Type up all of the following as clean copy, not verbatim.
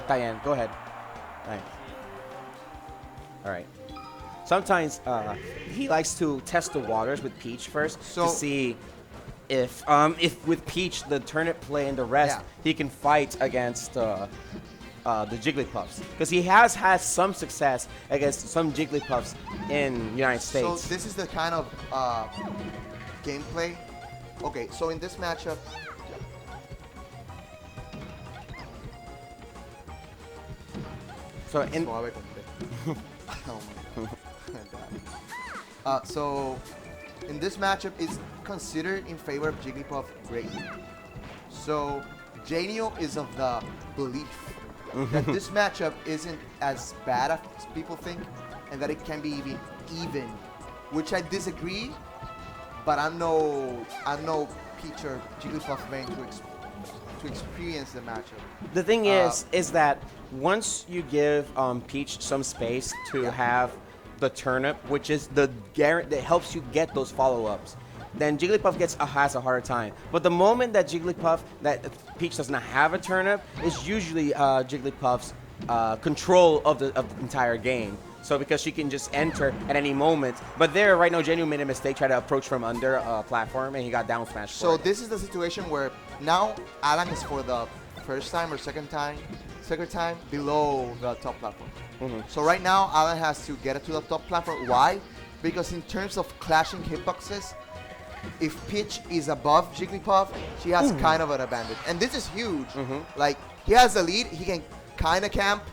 Diane, go ahead. Right. All right. Sometimes he likes to test the waters with Peach first So to see if with Peach the turnip play and the rest Yeah. he can fight against the Jigglypuffs because he has had some success against some Jigglypuffs in United So States. this is the kind of gameplay. Okay, so in this matchup, So in suave completo. Oh my God. So in this matchup, it's considered in favor of Jigglypuff greatly. So Jnew is of the belief that this matchup isn't as bad as people think, and that it can be even, which I disagree. But I'm no Peach or Jigglypuff main to experience the matchup. the thing is that once you give Peach some space to have the turnip, which is the that helps you get those follow-ups, then Jigglypuff has a harder time. But the moment that Peach does not have a turnip, is usually Jigglypuff's control of the entire game. So because she can just enter at any moment. But there, right now, Jnew made a mistake, tried to approach from under a platform, and he got down smashed. So this is the situation where now Alan is for the first time or second time below the top platform. So right now Alan has to get it to the top platform. Why? Because in terms of clashing hitboxes, if Peach is above Jigglypuff, she has kind of an advantage. And this is huge. Like, he has the lead, he can kind of camp.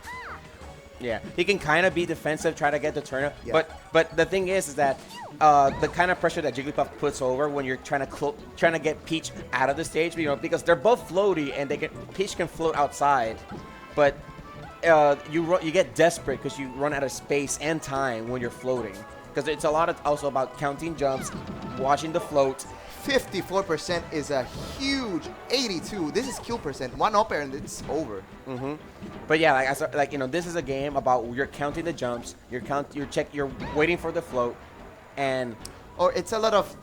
Yeah, he can kind of be defensive, try to get the turnip. Yeah. But the thing is that the kind of pressure that Jigglypuff puts over when you're trying to get Peach out of the stage, because they're both floaty and Peach can float outside, but you get desperate because you run out of space and time when you're floating. Because it's a lot of also about counting jumps, watching the float. 54% is a huge 82. This is kill percent. One up air and it's over. But yeah, this is a game about you're counting the jumps, you're waiting for the float, and Or it's a lot of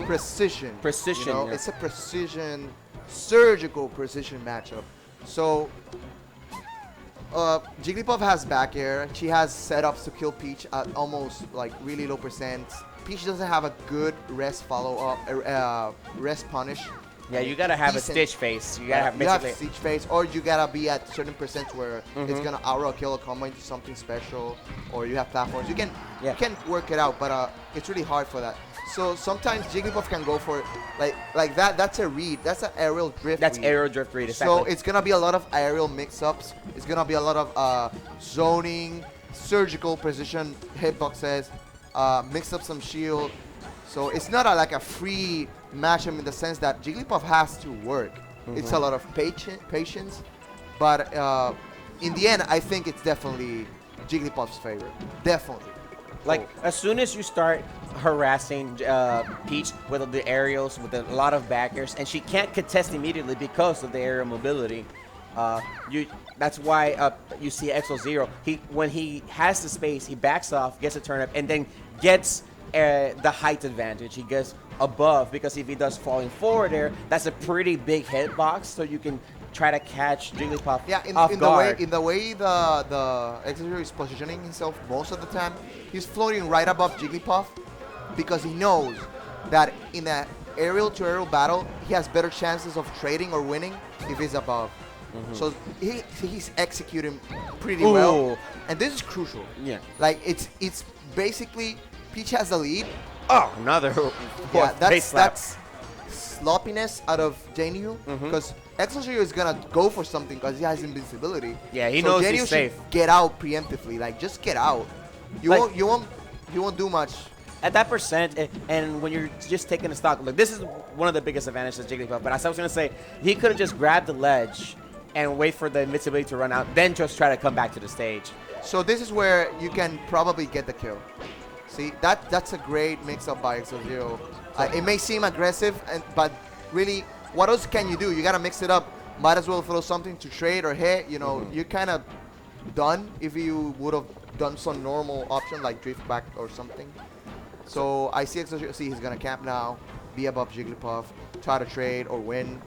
precision. Precision, yeah. It's a precision, surgical precision matchup. So Jigglypuff has back air. She has setups to kill Peach at almost like really low percent. Peach doesn't have a good rest rest punish. yeah, you gotta have Decent. a Stitch face. You gotta have You have basically. Siege Phase, or you gotta be at certain percent where it's gonna aura kill a combo into something special, or you have platforms. You can work it out, but it's really hard for that. So sometimes Jigglypuff can go for like that. That's a read. That's an aerial drift. That's read. aerial drift read. Exactly. So it's gonna be a lot of aerial mix-ups. It's gonna be a lot of zoning, surgical precision hitboxes, mix up some shield. So it's not like a free matchup in the sense that Jigglypuff has to work. It's a lot of patience, but in the end, I think it's definitely Jigglypuff's favor. Definitely. Like, as soon as you start harassing Peach with the aerials, with a lot of backers, and she can't contest immediately because of the aerial mobility, that's why you see Exo-Zero. When he has the space, he backs off, gets a turnip, and then gets the height advantage. He gets above, because if he does falling forward there, that's a pretty big hitbox, so you can try to catch Jigglypuff off guard. In the way the Exo-Zero is positioning himself most of the time, he's floating right above Jigglypuff because he knows that in an aerial to aerial battle, he has better chances of trading or winning if he's above. So he's executing pretty well, and this is crucial. Yeah. Like it's basically Peach has the lead. Oh, another Yeah, face slap. that's sloppiness out of Jnew because Exo-Zero is gonna go for something because he has invincibility. Yeah, he so knows Jnew he's should safe. get out preemptively. Like just get out. You Like- won't do much. At that percent, and when you're just taking a stock, look, this is one of the biggest advantages of Jigglypuff. But as I was gonna say, he could have just grabbed the ledge and wait for the invincibility to run out, then just try to come back to the stage. So this is where you can probably get the kill. See, that's a great mix-up by Exo-Zero. It may seem aggressive, but really, what else can you do? You gotta mix it up. Might as well throw something to trade or hit. You're kind of done if you would have done some normal option like drift back or something. So I see Exo-Zero. See, he's gonna camp now. be above Jigglypuff, try to trade or win,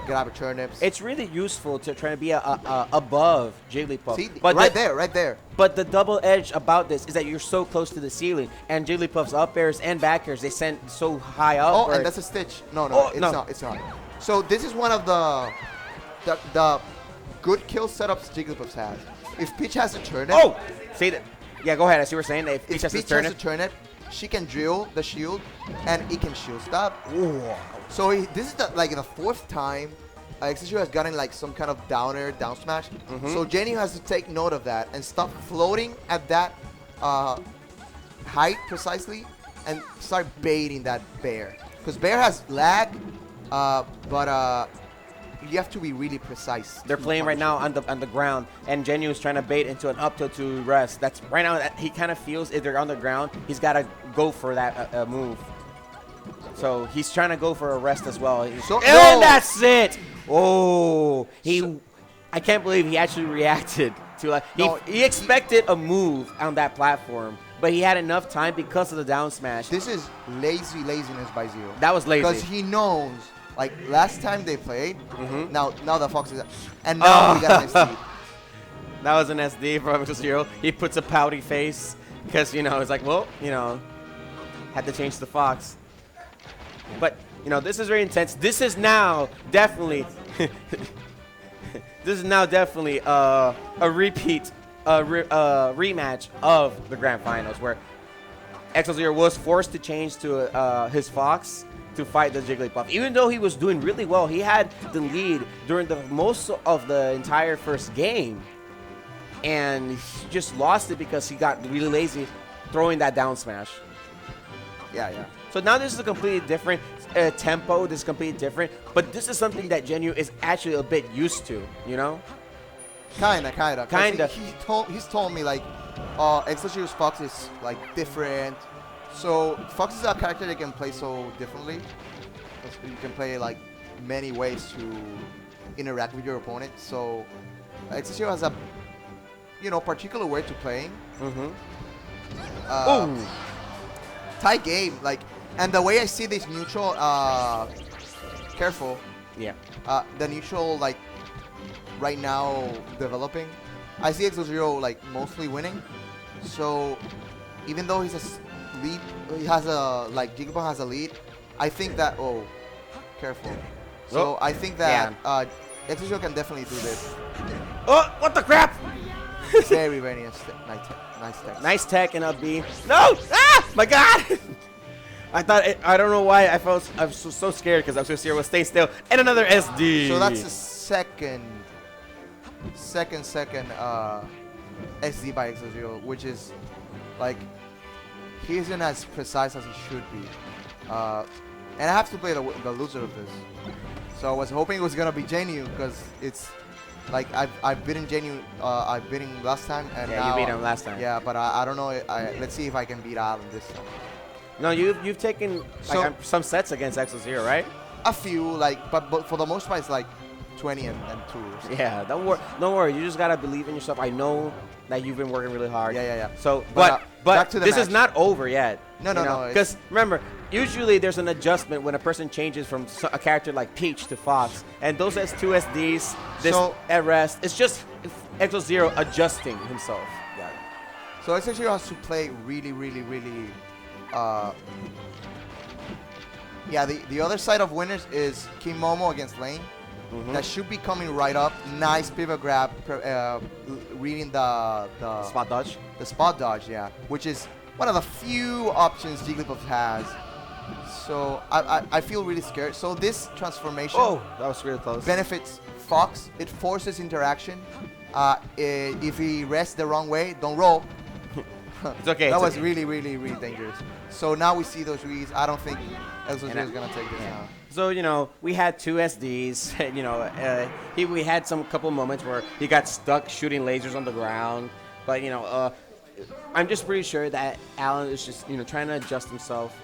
grab a turnips. It's really useful to try to be above Jigglypuff. See, but right there. But the double edge about this is that you're so close to the ceiling, and Jigglypuff's up airs and back airs, they send so high up. Oh, and that's a Stitch. No, it's not. So this is one of the good kill setups Jigglypuff has. If Peach has a turnip. Oh, see that? Yeah, go ahead. I see what you're saying. If Peach has a turnip, she can drill the shield, and it can shield stop. Ooh. So this is the 4th time Exegeo has gotten like some kind of down smash. So Jnew has to take note of that and stop floating at that height precisely and start baiting that bear. Because bear has lag, but you have to be really precise. They're playing right now on the ground, and Jnew is trying to bait into an up tilt to rest. That's right now. He kind of feels if they're on the ground, he's got to go for that move. So he's trying to go for a rest as well. And that's it. Oh, I can't believe he actually reacted to he expected a move on that platform, but he had enough time because of the down smash. This is laziness by Zero. That was lazy. Because he knows, like last time they played, now the Fox is, and now we got an SD. That was an SD from Zero. He puts a pouty face because it's like, well, had to change the Fox. But this is very intense. This is now definitely a repeat, rematch of the grand finals where Exo was forced to change to his Fox to fight the Jigglypuff. Even though he was doing really well, he had the lead during the most of the entire first game, and he just lost it because he got really lazy throwing that down smash. Yeah. So now this is a completely different tempo. This is completely different. But this is something that Jnew is actually a bit used to, Kinda. He's told me like, Exogeo's Fox is like different. So Fox is a character that can play so differently. You can play like many ways to interact with your opponent. So Exogeo has a particular way to playing. Tight game, like. And the way I see this neutral, careful. Yeah. The neutral, like, right now developing, I see Exo-Zero, like, mostly winning. So, even though he's a lead, he has a, like, Jigglypuff has a lead, I think that, careful. So, I think that Exo-Zero can definitely do this. Oh, what the crap? Very nice tech. Nice tech and up B. No! Ah! My God! I don't know why I was so scared because I was here with stay still and another SD. So that's the second SD by Exo-Zero, which is like he isn't as precise as he should be. And I have to play the loser of this. So I was hoping it was gonna be Jnew because it's like I've beaten Jnew. I've beaten him last time, and now you beat him last time. Yeah, but I don't know. Let's see if I can beat Alan this time. No, you've taken some sets against Exo-Zero, right? A few, like, but for the most part, it's like 20 and 2. Yeah, don't worry. You just gotta believe in yourself. I know that you've been working really hard. Yeah. So, back to the this match. is not over yet. No. Because remember, usually there's an adjustment when a person changes from a character like Peach to Fox, and those as 2 SDs, at rest. It's just Exo-Zero adjusting himself. Yeah. So Exo-Zero has to play really. The other side of winners is King Momo against Lane. That should be coming right up. Nice pivot grab, reading the spot dodge. The spot dodge, yeah, which is one of the few options Jigglypuff has. So I feel really scared. So this transformation, that was really close, benefits Fox. It forces interaction. If he rests the wrong way, don't roll. It's okay. That was really dangerous. So now we see those reads. I don't think Exo-Zero is gonna take this now. So we had 2 SDs. We had a couple moments where he got stuck shooting lasers on the ground. But I'm just pretty sure that Alan is just trying to adjust himself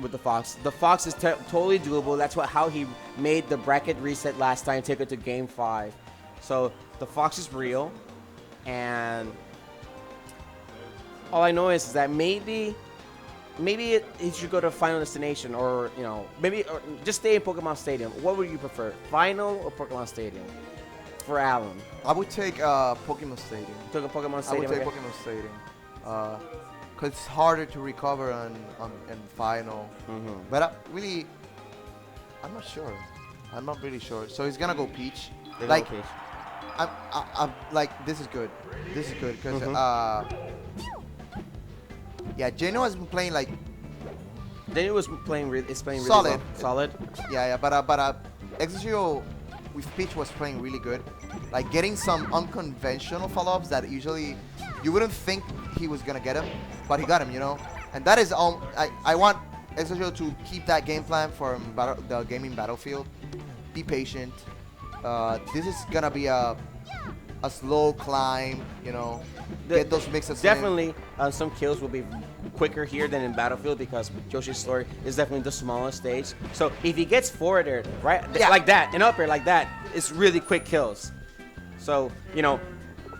with the Fox. The Fox is totally doable. That's how he made the bracket reset last time, take it to Game 5. So the Fox is real, and all I know is that maybe maybe he should go to Final Destination, or maybe or just stay in Pokemon Stadium. What would you prefer, Final or Pokemon Stadium? For Alan, I would take Pokemon Stadium. took a Pokemon I Stadium. would take okay. Pokemon Stadium. Because it's harder to recover in final. But I'm not sure. I'm not really sure. So he's gonna go Peach. There's Like, no case. I'm like, this is good. This is good because yeah, Jnew has been playing like Daniel was playing. Is playing really Solid. well. Solid. yeah, but Exegeo with Peach was playing really good. Like getting some unconventional follow-ups that usually you wouldn't think he was gonna get him, but he got him, And that is I want Exegeo to keep that game plan for the gaming battlefield. Be patient. This is gonna be a slow climb, Get those mixes. Definitely, some kills will be quicker here than in Battlefield because Yoshi's story is definitely the smallest stage. So if he gets forwarded right like that, and up air like that, it's really quick kills. So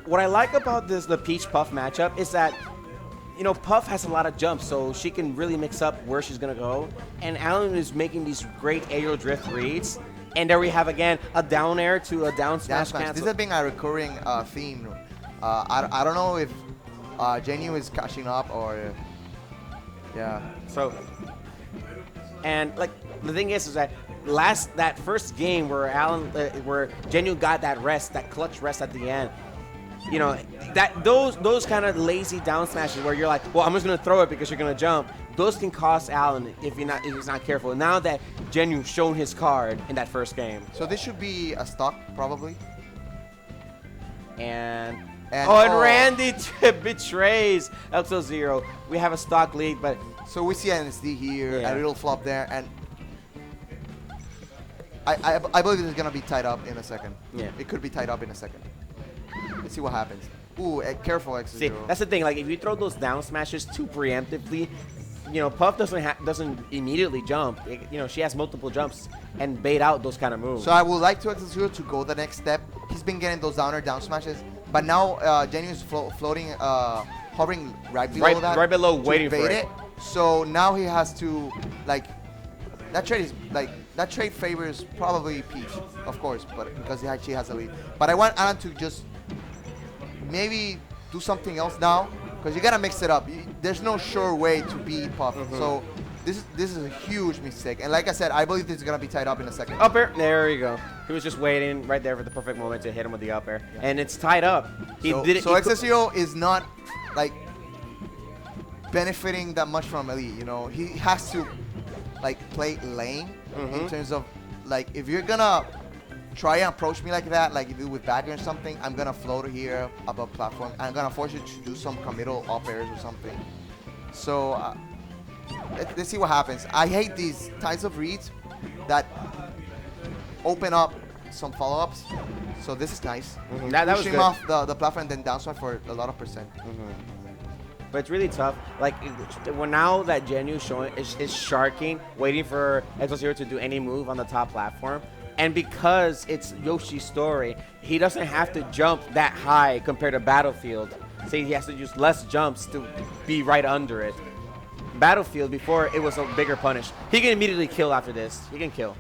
what I like about the Peach Puff matchup is that Puff has a lot of jumps, so she can really mix up where she's gonna go. And Alan is making these great aerial drift reads. And there we have again a down air to a down smash cancel. This has been a recurring theme. I don't know if Jnew is catching up or yeah. So, and like the thing is that that first game where where Jnew got that clutch rest at the end, that those kind of lazy down smashes where you're like, well, I'm just gonna throw it because you're gonna jump. Those can cost Alan if he's not careful. Now that Jnew's shown his card in that first game. So this should be a stock probably. And Randy betrays Exo-Zero. We have a stock lead, but so we see NSD here, Yeah. a little flop there, and I believe it's gonna be tied up in a second. Yeah. It could be tied up in a second. Let's see what happens. Ooh, careful, Exo-Zero. see, that's the thing. Like if you throw those down smashes too preemptively, Puff doesn't immediately jump. She has multiple jumps and bait out those kind of moves. So I would like to Exo-Zero to go the next step. He's been getting those down smashes, but now Jnew is floating, hovering right below that. Right below, to waiting for bait it. So now he has to that trade favors probably Peach, of course, but because she has a lead. But I want Alan to just maybe do something else now. Because you gotta mix it up. There's no sure way to beat Puff. So this is a huge mistake. And like I said, I believe this is gonna be tied up in a second. Up air. There you go. He was just waiting right there for the perfect moment to hit him with the up air. And it's tied up. So Exo-Zero is not like benefiting that much from Elite. He has to play lane in terms of if you're gonna try and approach me like that, like you do with Bagger or something, I'm gonna float here above platform. I'm gonna force you to do some committal up airs or something. So let's see what happens. I hate these types of reads that open up some follow-ups. So this is nice. That was Pushing good. off the platform and then down smash for a lot of percent. But it's really tough. Now that Jnew is sharking, waiting for Exo-Zero to do any move on the top platform. And because it's Yoshi's story, he doesn't have to jump that high compared to Battlefield. So he has to use less jumps to be right under it. Battlefield, before, it was a bigger punish. He can immediately kill after this. He can kill.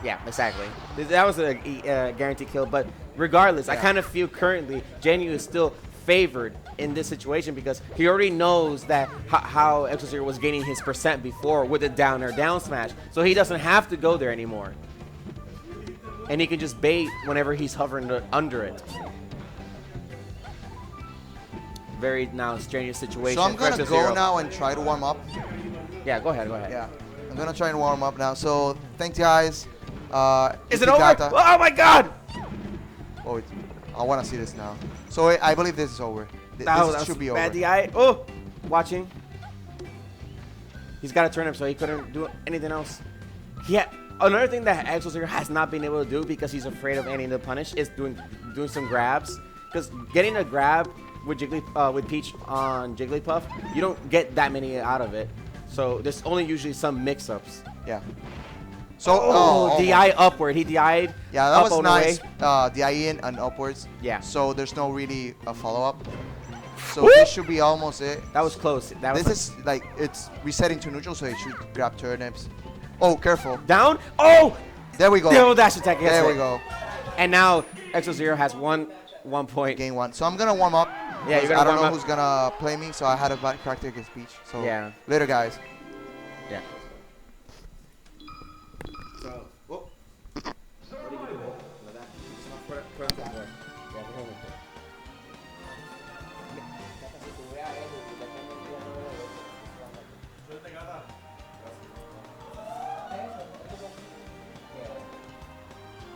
Yeah, exactly. That was a guaranteed kill. But regardless, I kind of feel currently Jnew is still favored in this situation because he already knows that how Exo-Zero was gaining his percent before with a down air down smash. So he doesn't have to go there anymore. And he can just bait whenever he's hovering under it. Very now strenuous situation. So I'm for gonna Exo-Zero. go now and try to warm up. Yeah, go ahead. Yeah, I'm gonna try and warm up now. So thanks, guys. Is it over? Oh my God! Oh, I want to see this now. So I believe this is over. This should be over. Bad DI. Oh, watching. He's got to turn up, so he couldn't do anything else. Yeah. Another thing that Exo-Zero has not been able to do because he's afraid of ending the punish is doing some grabs. Because getting a grab with Peach on Jigglypuff, you don't get that many out of it. So there's only usually some mix-ups. Yeah. So DI upward. He DI'd. Yeah, that up was on the nice. way. DI in and upwards. Yeah. So there's no really a follow-up. So this should be almost it. That was close. That was This is like it's resetting to neutral, so it should grab turnips. Oh, careful. down. Oh, There we go. double dash attack. There we go. And now Exo-Zero has one point. Gain 1. So I'm gonna warm up. Yeah, you're 'cause gonna I don't warm know up. who's gonna play me, so I had a bad character against Peach. So Yeah. later, guys. Yeah. So, whoop. What do you do? Like that? Just not put it on the board. Yeah, put it on the board.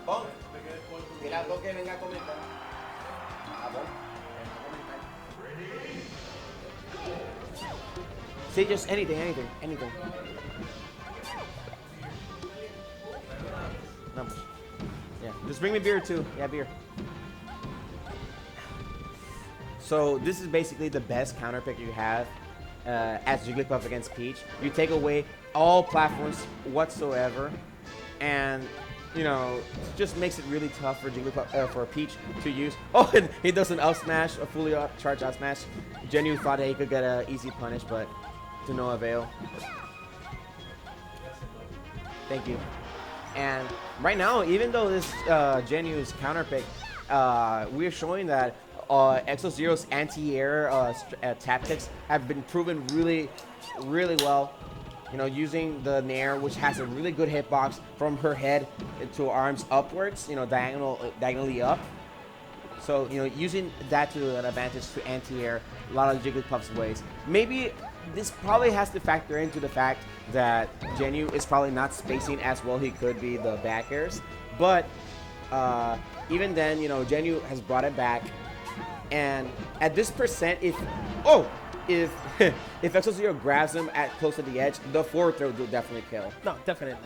Bon, mira algo que venga a comentar. Ah, bon. See, just anything. Numbers. Yeah, just bring me beer too. Yeah, beer. So this is basically the best counter pick you have as Jigglypuff against Peach. You take away all platforms whatsoever, and you know, just makes it really tough for Jigglypuff for Peach to use. Oh, and he does an up smash, a fully charged up smash. Jnew thought that he could get an easy punish, but to no avail. Thank you. And right now, even though this Jnew's counter pick, we're showing that Exo-Zero's anti-air tactics have been proven really well. You know, using the Nair, which has a really good hitbox from her head to arms upwards, you know, diagonally up. So, you know, using that to an advantage to anti-air a lot of Jigglypuff's ways. Maybe this probably has to factor into the fact that Jnew is probably not spacing as well he could be the back airs. But even then, you know, Jnew has brought it back. And at this percent, if Exo-Zero grabs him at close to the edge, the forward throw will definitely kill. No, definitely.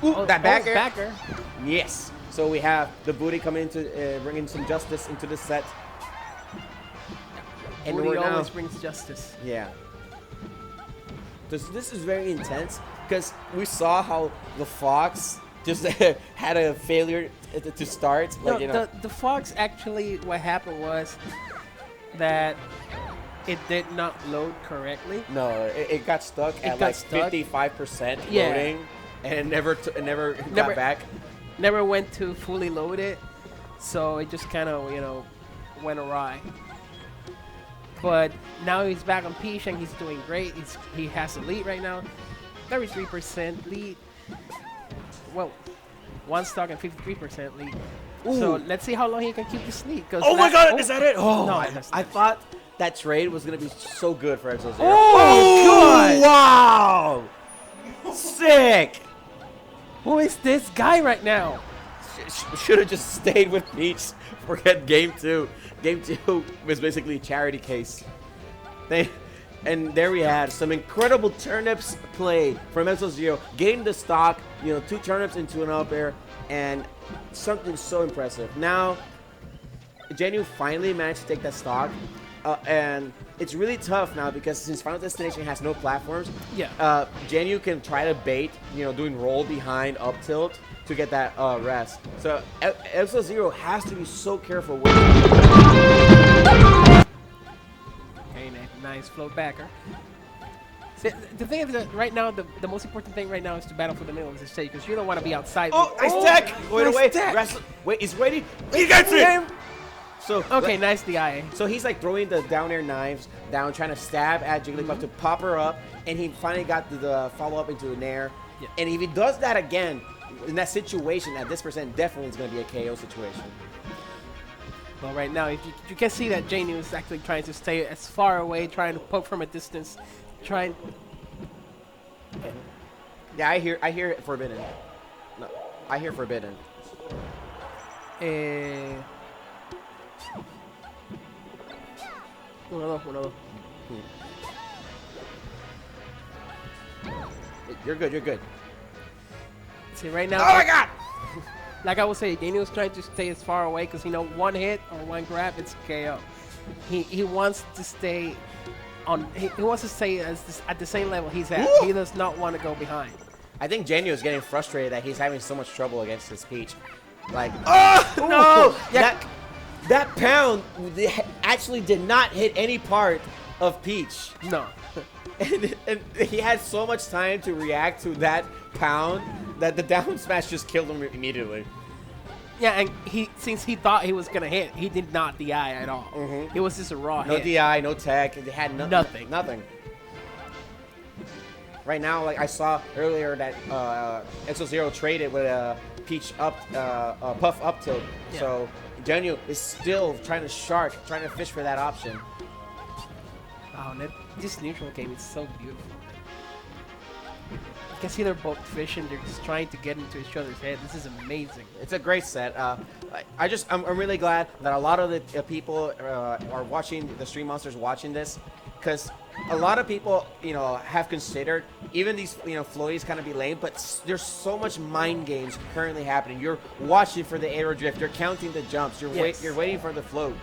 Ooh, that back air. Backer. Yes. So we have the booty coming into bringing some justice into this set. And Booty we're now, always brings justice. yeah. This is very intense because we saw how the Fox just had a failure to start. Like, No, you know, the Fox actually, what happened was that it did not load correctly. no, it got stuck at got like stuck. 55% Yeah. loading, and it never got back. Never went to fully load it, so it just kind of, you know, went awry. But now he's back on Peach and he's doing great. He has a lead right now, 33% lead. Well, one stock and 53% lead. So let's see how long he can keep this lead. Oh my God, is that it? Oh, No, I thought that trade was gonna be so good for Exo-Zero. Oh, God! Wow! Sick! Who is this guy right now? Should have just stayed with Peach. Forget game 2. Game 2 was basically a charity case. And there we had some incredible turnips play from Exo-Zero, getting the stock, you know, 2 turnips into an up air, and something so impressive. Now, Jnew finally managed to take that stock, and it's really tough now because since Final Destination has no platforms, Yeah. Jnew can try to bait, you know, doing roll behind up tilt to get that rest. So Exo-Zero has to be so careful with Okay, nice float backer. See, the thing is that right now, the most important thing right now is to battle for the middle of the stage because you don't want to be outside. Oh, nice tech! Wait, nice wait, tech. wait, he's ready. He gets it! So Okay, nice DI. So he's like throwing the down air knives down, trying to stab at Jigglypuff to pop her up, and he finally got the follow up into an air. Yeah. And if he does that again, in that situation, at this percent, definitely it's going to be a KO situation. Well, right now, if you can see that Jnew is actually trying to stay as far away, trying to poke from a distance, trying. Yeah, I hear forbidden. No, I hear forbidden. Uno. You're good. You're good. See, right now. Oh my God! Like I would say, Jnew is trying to stay as far away because, you know, one hit or one grab, it's KO. He wants to stay on. He wants to stay at the same level he's at. Woo! He does not want to go behind. I think Jnew is getting frustrated that he's having so much trouble against his Peach. Like, oh no! Yeah. that pound actually did not hit any part of Peach. No. And he had so much time to react to that pound that the down smash just killed him immediately. Yeah, and since he thought he was gonna hit, he did not DI at all. It was just a raw No hit. DI, no tech. They had Nothing. Nothing. Right now, like I saw earlier that Exo-Zero traded with a Peach up, Puff up tilt. Yeah. So Jnew is still trying to fish for that option. Oh, this neutral game is so beautiful. You can see they're both fishing. They're just trying to get into each other's head. This is amazing. It's a great set. I'm really glad that a lot of the people are watching the Stream Monsters watching this, because a lot of people, have considered even these, floaties kind of be lame, but there's so much mind games currently happening. You're watching for the aero drift. You're counting the jumps. You're waiting for the float.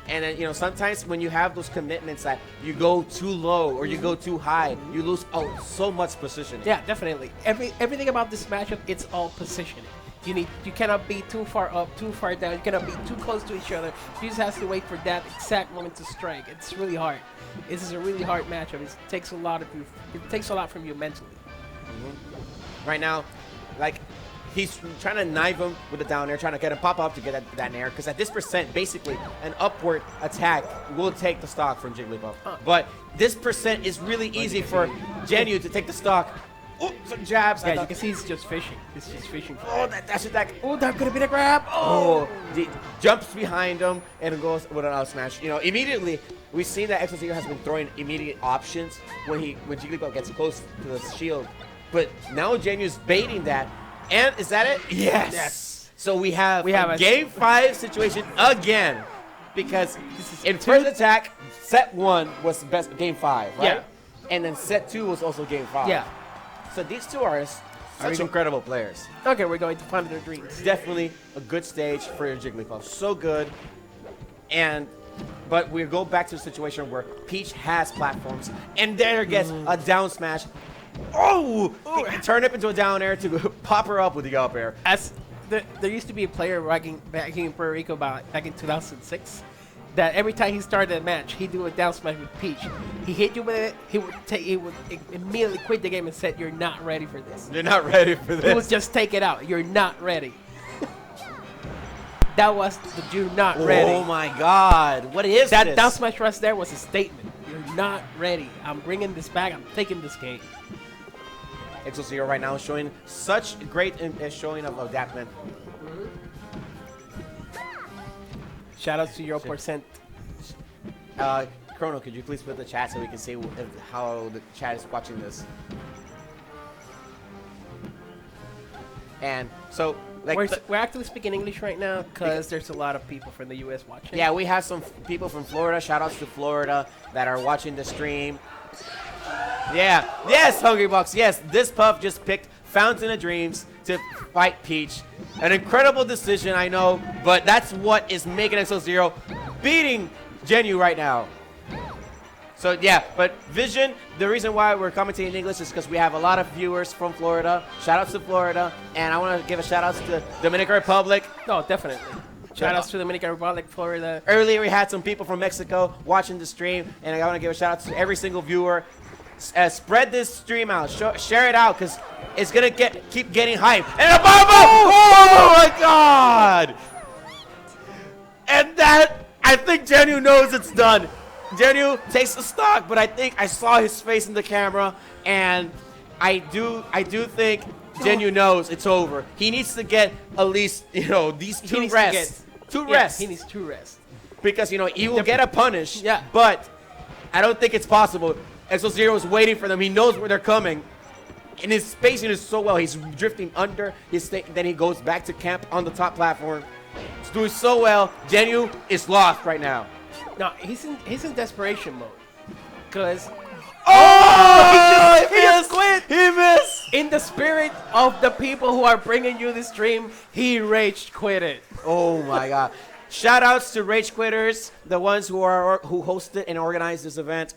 And then, sometimes when you have those commitments that you go too low or you go too high, you lose so much positioning. Yeah, definitely. Everything about this matchup, it's all positioning. You cannot be too far up, too far down. You cannot be too close to each other. You just have to wait for that exact moment to strike. It's really hard. This is a really hard matchup. It takes a lot from you mentally. Right now, like, he's trying to knife him with the down air, trying to get him pop up to get that nair, because at this percent, basically, an upward attack will take the stock from Jigglypuff. But this percent is really easy for Jnew to take the stock. Oh, some jabs. Yeah, you can see he's just fishing. He's just fishing for that dash attack. Oh, that could have been a grab. Oh, he jumps behind him and goes with an out smash. Immediately, we've seen that Exo-Zero has been throwing immediate options when Jigglypuff gets close to the shield. But now Jnew's baiting that. And is that it? Yes. So we have a game 5 situation again, because in first attack, set 1 was the best game 5, right? Yeah. And then set 2 was also game 5. Yeah. So these two are such incredible players. Okay, we're going to Find Their Dreams. Definitely a good stage for Jigglypuff. So good. But we go back to the situation where Peach has platforms, and there gets a down smash. Oh! He turned it into a down air to pop her up with the up air. There used to be a player back in Puerto Rico back in 2006 that every time he started a match, he'd do a down smash with Peach. He hit you with it, he would immediately quit the game and said, "You're not ready for this." You're not ready for this. He would just take it out. You're not ready. That was the "you're not ready." Oh my God! What is that this? down smash rush there was a statement. You're not ready. I'm bringing this back. I'm taking this game. Exo-Zero right now showing such great showing of adaptment. Shout out to your percent. Chrono, could you please put the chat so we can see how the chat is watching this? And so, like, we're actually speaking English right now because there's a lot of people from the U.S. watching. Yeah, we have some people from Florida. Shout outs to Florida that are watching the stream. Yeah, yes, Hungry Box. Yes, this Puff just picked Fountain of Dreams to fight Peach. An incredible decision, I know, but that's what is making Exo-Zero beating Jnew right now. So yeah, but Vision, the reason why we're commenting in English is because we have a lot of viewers from Florida. Shout outs to Florida, and I want to give a shout outs to Dominican Republic. No, definitely. Shout outs to Dominican Republic, Florida. Earlier we had some people from Mexico watching the stream, and I want to give a shout out to every single viewer. Spread this stream out, share it out, because it's gonna keep getting hype. And a bomb! Oh my God! And that, I think Jnew knows it's done. Jnew takes the stock, but I think I saw his face in the camera, and I do think Jnew knows it's over. He needs to get at least these two rests. Two rests. He needs 2 rests Because he will get a punish. Yeah. But I don't think it's possible. Exo-Zero is waiting for them. He knows where they're coming. And his spacing is so well. He's drifting under his state. Then he goes back to camp on the top platform. He's doing so well. Jnew is lost right now. No, he's in desperation mode. Because he just quit. He missed. In the spirit of the people who are bringing you this stream, he rage quit it. Oh my God. Shout outs to Rage Quitters, the ones who hosted and organized this event.